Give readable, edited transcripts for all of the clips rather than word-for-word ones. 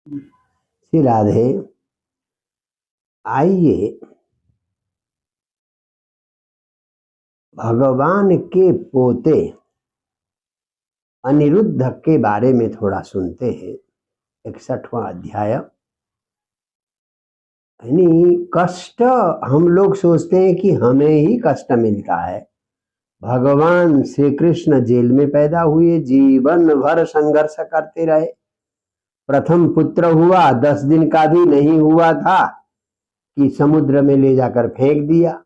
श्री राधे। आइए भगवान के पोते अनिरुद्ध के बारे में थोड़ा सुनते हैं। 61वां अध्याय। यानी कष्ट, हम लोग सोचते हैं कि हमें ही कष्ट मिलता है। भगवान श्री कृष्ण जेल में पैदा हुए, जीवन भर संघर्ष करते रहे। प्रथम पुत्र हुआ, 10 दिन का भी नहीं हुआ था कि समुद्र में ले जाकर फेंक दिया।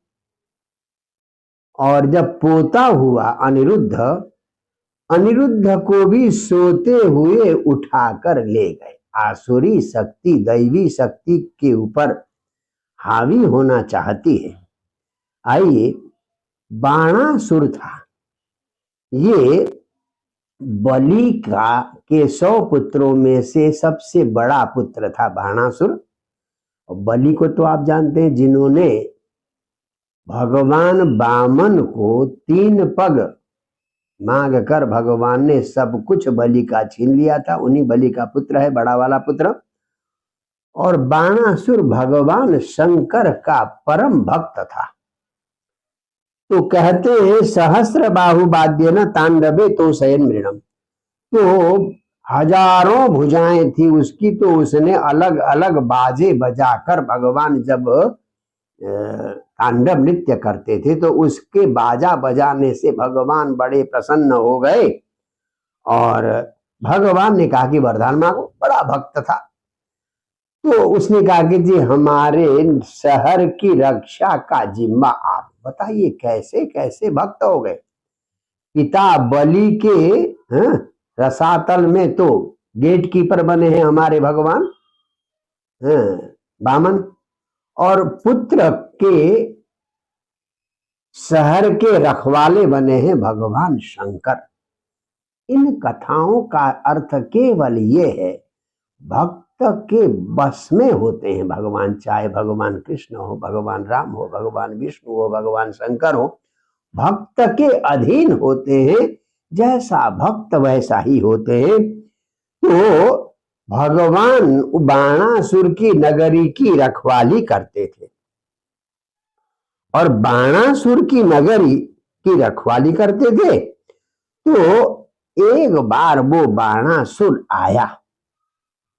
और जब पोता हुआ अनिरुद्ध, अनिरुद्ध को भी सोते हुए उठाकर ले गए। आसुरी शक्ति दैवी शक्ति के ऊपर हावी होना चाहती है। आइए, बाणासुर था, ये बलि के 100 पुत्रों में से सबसे बड़ा पुत्र था बाणासुर। और बलि को तो आप जानते हैं, जिन्होंने भगवान वामन को 3 पग मांग कर भगवान ने सब कुछ बलि का छीन लिया था, उन्हीं बलि का पुत्र है, बड़ा वाला पुत्र। और बाणासुर भगवान शंकर का परम भक्त था। तो कहते हैं सहस्र बाहुबाद्य न तांडवे तो शयन मृणम। तो हजारों भुजाएं थी उसकी, तो उसने अलग अलग बाजे बजाकर, भगवान जब तांडव नृत्य करते थे तो उसके बाजा बजाने से भगवान बड़े प्रसन्न हो गए। और भगवान ने कहा कि वरदान मांगो। बड़ा भक्त था, तो उसने कहा कि जी हमारे शहर की रक्षा का जिम्मा आप बताइए। कैसे कैसे भक्त हो गए। पिता बलि के रसातल में तो गेट कीपर बने हैं हमारे भगवान वामन, और पुत्र के शहर के रखवाले बने हैं भगवान शंकर। इन कथाओं का अर्थ केवल ये है, भक्त के बस में होते हैं भगवान। चाहे भगवान कृष्ण हो, भगवान राम हो, भगवान विष्णु हो, भगवान शंकर हो, भक्त के अधीन होते हैं। जैसा भक्त वैसा ही होते हैं। तो भगवान बाणासुर की नगरी की रखवाली करते थे, और बाणासुर की नगरी की रखवाली करते थे। तो एक बार वो बाणासुर आया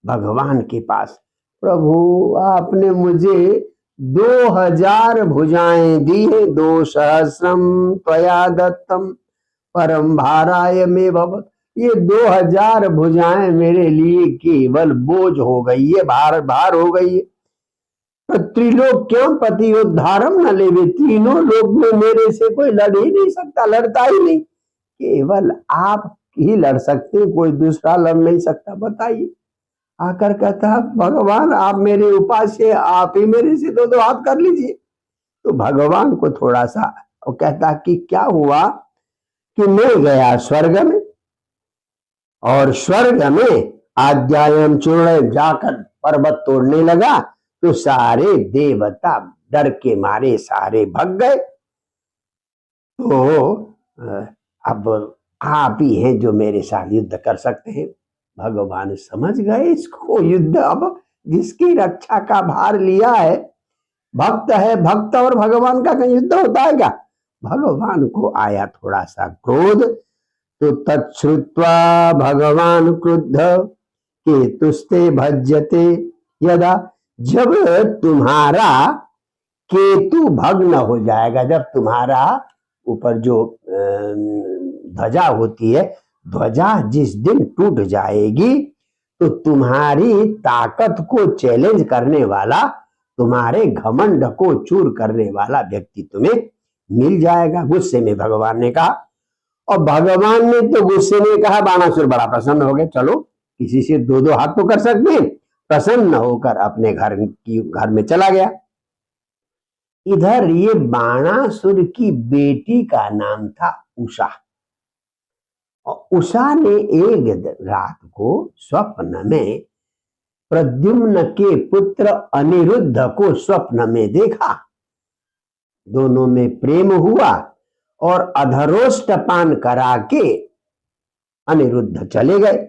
भगवान के पास। प्रभु, आपने मुझे 2000 भुजाएं दी है, 2 सहस्रम त्वया दत्तम परम भाराय में भवत। ये 2000 भुजाएं मेरे लिए केवल बोझ हो गई है, भार हो गई है। त्रिलोक्यम पतियोद्धारम न लेवे, तीनों लोग में मेरे से कोई लड़ ही नहीं सकता, लड़ता ही नहीं। केवल आप ही लड़ सकते, कोई दूसरा लड़ नहीं सकता। बताइए। आकर कहता भगवान आप मेरे उपास्य, आप ही मेरे से 2-2 हाथ कर लीजिए। तो भगवान को थोड़ा सा, और कहता कि क्या हुआ कि मैं गया स्वर्ग में, और स्वर्ग में आद्यायम चूर्ण जाकर पर्वत तोड़ने लगा, तो सारे देवता डर के मारे सारे भग गए। तो अब आप ही हैं जो मेरे साथ युद्ध कर सकते हैं। भगवान समझ गए इसको युद्ध, अब जिसकी रक्षा का भार लिया है भक्त है, भक्त और भगवान का कहीं युद्ध होता है क्या। भगवान को आया थोड़ा सा क्रोध। तो तच्छ्रुत्वा भगवान क्रुद्ध केतुस्ते भज्यते यदा। जब तुम्हारा केतु भग्न हो जाएगा, जब तुम्हारा ऊपर जो ध्वजा होती है, ध्वजा जिस दिन टूट जाएगी, तो तुम्हारी ताकत को चैलेंज करने वाला, तुम्हारे घमंड को चूर करने वाला व्यक्ति तुम्हें मिल जाएगा। गुस्से में भगवान ने कहा, और भगवान ने तो गुस्से में कहा। बाणासुर बड़ा प्रसन्न हो गए, चलो किसी से 2-2 हाथ तो कर सकते हैं। प्रसन्न होकर अपने घर में चला गया। इधर ये बाणासुर की बेटी का नाम था उषा। और उषा ने एक रात को स्वप्न में प्रद्युम्न के पुत्र अनिरुद्ध को स्वप्न में देखा। दोनों में प्रेम हुआ, और अधरोष्ट पान करा के अनिरुद्ध चले गए।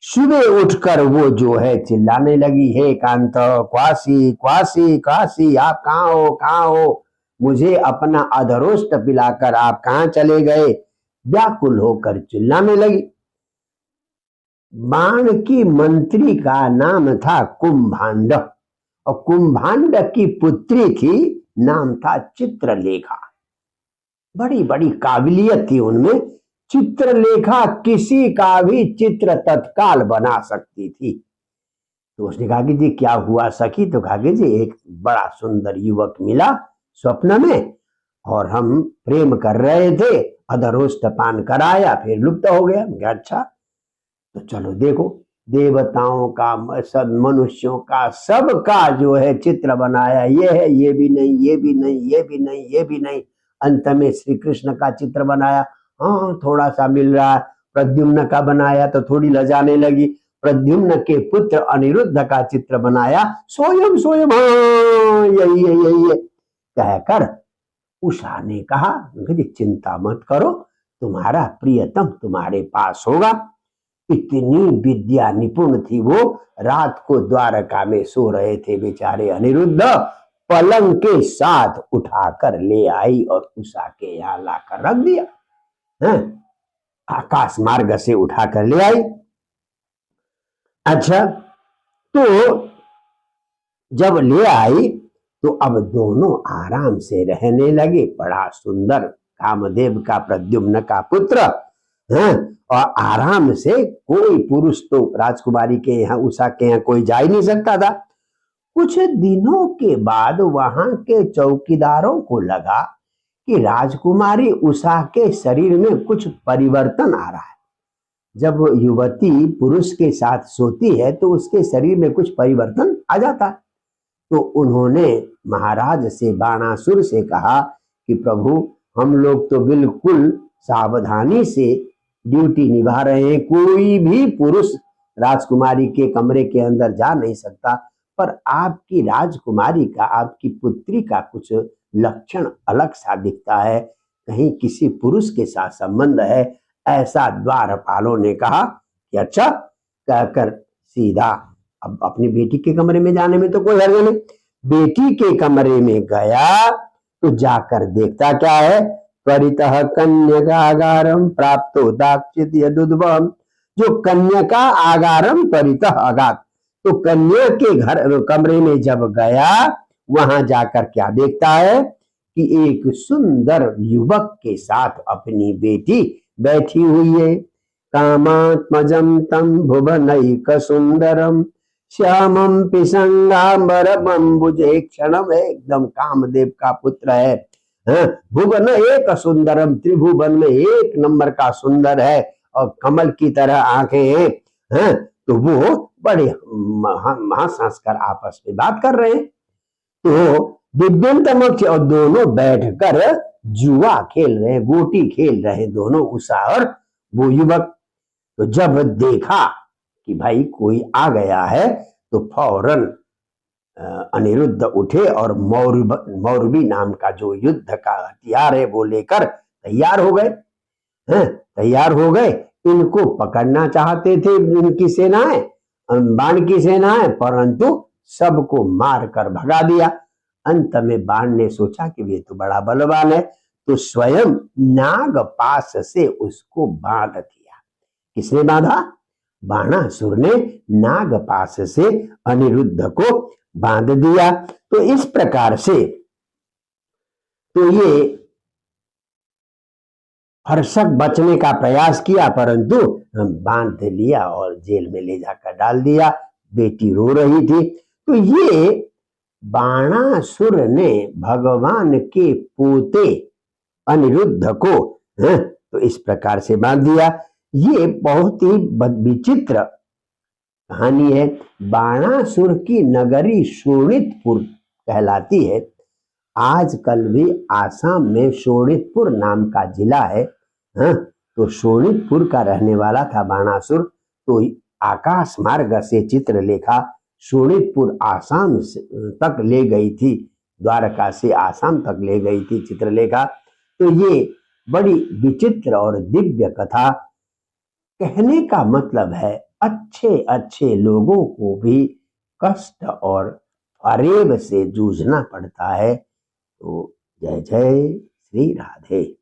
सुबह उठकर वो जो है चिल्लाने लगी, हे कांत, क्वासी क्वासी क्वासी, आप कहाँ हो, मुझे अपना अधरोष्ट पिलाकर आप कहाँ चले गए। व्याकुल होकर चिल्लाने लगी। बाण की मंत्री का नाम था कुंभांड, और कुंभांड की पुत्री थी, नाम था चित्रलेखा। बड़ी बड़ी काबिलियत थी उनमें। चित्रलेखा किसी का भी चित्र तत्काल बना सकती थी। तो उसने कहा कि जी क्या हुआ सखी, तो कहा कि जी एक बड़ा सुंदर युवक मिला स्वप्न में, और हम प्रेम कर रहे थे, अधरोष्ट पान कराया, फिर लुप्त हो गया। अच्छा, तो चलो देखो, देवताओं का, सब मनुष्यों का, सबका जो है चित्र बनाया, ये है, ये भी नहीं, ये भी नहीं, ये भी नहीं, ये भी नहीं। अंत में श्री कृष्ण का चित्र बनाया, हाँ थोड़ा सा मिल रहा है। प्रद्युम्न का बनाया तो थोड़ी लजाने लगी। प्रद्युम्न के पुत्र अनिरुद्ध का चित्र बनाया, स्वयं स्वयं, हाँ यही है, यही है कहकर उषा ने कहा, चिंता मत करो, तुम्हारा प्रियतम तुम्हारे पास होगा। इतनी विद्या निपुण थी वो। रात को द्वारका में सो रहे थे बेचारे अनिरुद्ध, पलंग के साथ उठाकर ले आई और उषा के यहाँ लाकर रख दिया। है? आकाश मार्ग से उठाकर ले आई। अच्छा, तो जब ले आई तो अब दोनों आराम से रहने लगे। बड़ा सुंदर कामदेव का, प्रद्युम्न का पुत्र है, और आराम से, कोई पुरुष तो राजकुमारी के यहाँ, उषा के यहाँ कोई जा ही नहीं सकता था। कुछ दिनों के बाद वहां के चौकीदारों को लगा कि राजकुमारी उषा के शरीर में कुछ परिवर्तन आ रहा है। जब युवती पुरुष के साथ सोती है तो उसके शरीर में कुछ परिवर्तन आ जाता है। तो उन्होंने महाराज से, बाणासुर से कहा कि प्रभु, हम लोग तो बिल्कुल सावधानी से ड्यूटी निभा रहे हैं, कोई भी पुरुष राजकुमारी के कमरे के अंदर जा नहीं सकता, पर आपकी राजकुमारी का, आपकी पुत्री का कुछ लक्षण अलग सा दिखता है, कहीं किसी पुरुष के साथ संबंध है, ऐसा द्वारपालों ने कहा कि अच्छा। कहकर सीधा अब अपनी बेटी के कमरे में जाने में तो कोई हर्ज नहीं। बेटी के कमरे में गया तो जाकर देखता क्या है, परितः कन्यकागारम प्राप्तो दाक्षित यदुद्भवम। जो कन्यका आगारम परितः अगात, तो कन्या के घर कमरे में जब गया, वहां जाकर क्या देखता है कि एक सुंदर युवक के साथ अपनी बेटी बैठी हुई है। कामात्मजम तम भुवनैक सुंदरम श्यामम पिशंगांबरमंबुजे क्षणम, एकदम कामदेव का पुत्र है। भुवन एक सुंदरम, त्रिभुवन में एक नंबर का सुंदर है, और कमल की तरह आंखें हैं। तो वो बड़े महासंस्कार आपस में बात कर रहे हैं। तो दिव्यंतमक्ष, और दोनों बैठकर जुआ खेल रहे, गोटी खेल रहे दोनों, उषा और वो युवक। तो जब देखा कि भाई कोई आ गया है, तो फौरन अनिरुद्ध उठे और मौरवी नाम का जो युद्ध का हथियार है वो लेकर तैयार हो गए। तैयार हो गए, इनको पकड़ना चाहते थे इनकी सेनाएं, बाण की सेनाएं, परंतु सबको मार कर भगा दिया। अंत में बाण ने सोचा कि ये तो बड़ा बलवान है, तो स्वयं नाग पास से उसको बांध दिया। किसने बांधा? बाणासुर ने नाग पास से अनिरुद्ध को बांध दिया। तो इस प्रकार से तो ये हर्षक बचने का प्रयास किया, परंतु बांध लिया और जेल में ले जाकर डाल दिया। बेटी रो रही थी। तो ये बाणासुर ने भगवान के पोते अनिरुद्ध को तो इस प्रकार से बांध दिया। ये बहुत ही विचित्र कहानी है। बाणासुर की नगरी शोणितपुर कहलाती है। आजकल भी आसाम में शोणितपुर नाम का जिला है। तो शोणितपुर का रहने वाला था बाणासुर। तो आकाश मार्ग से चित्रलेखा शोणितपुर आसाम तक ले गई थी, द्वारका से आसाम तक ले गई थी चित्रलेखा। तो ये बड़ी विचित्र और दिव्य कथा कहने का मतलब है अच्छे अच्छे लोगों को भी कष्ट और फरेब से जूझना पड़ता है। तो जय जय श्री राधे।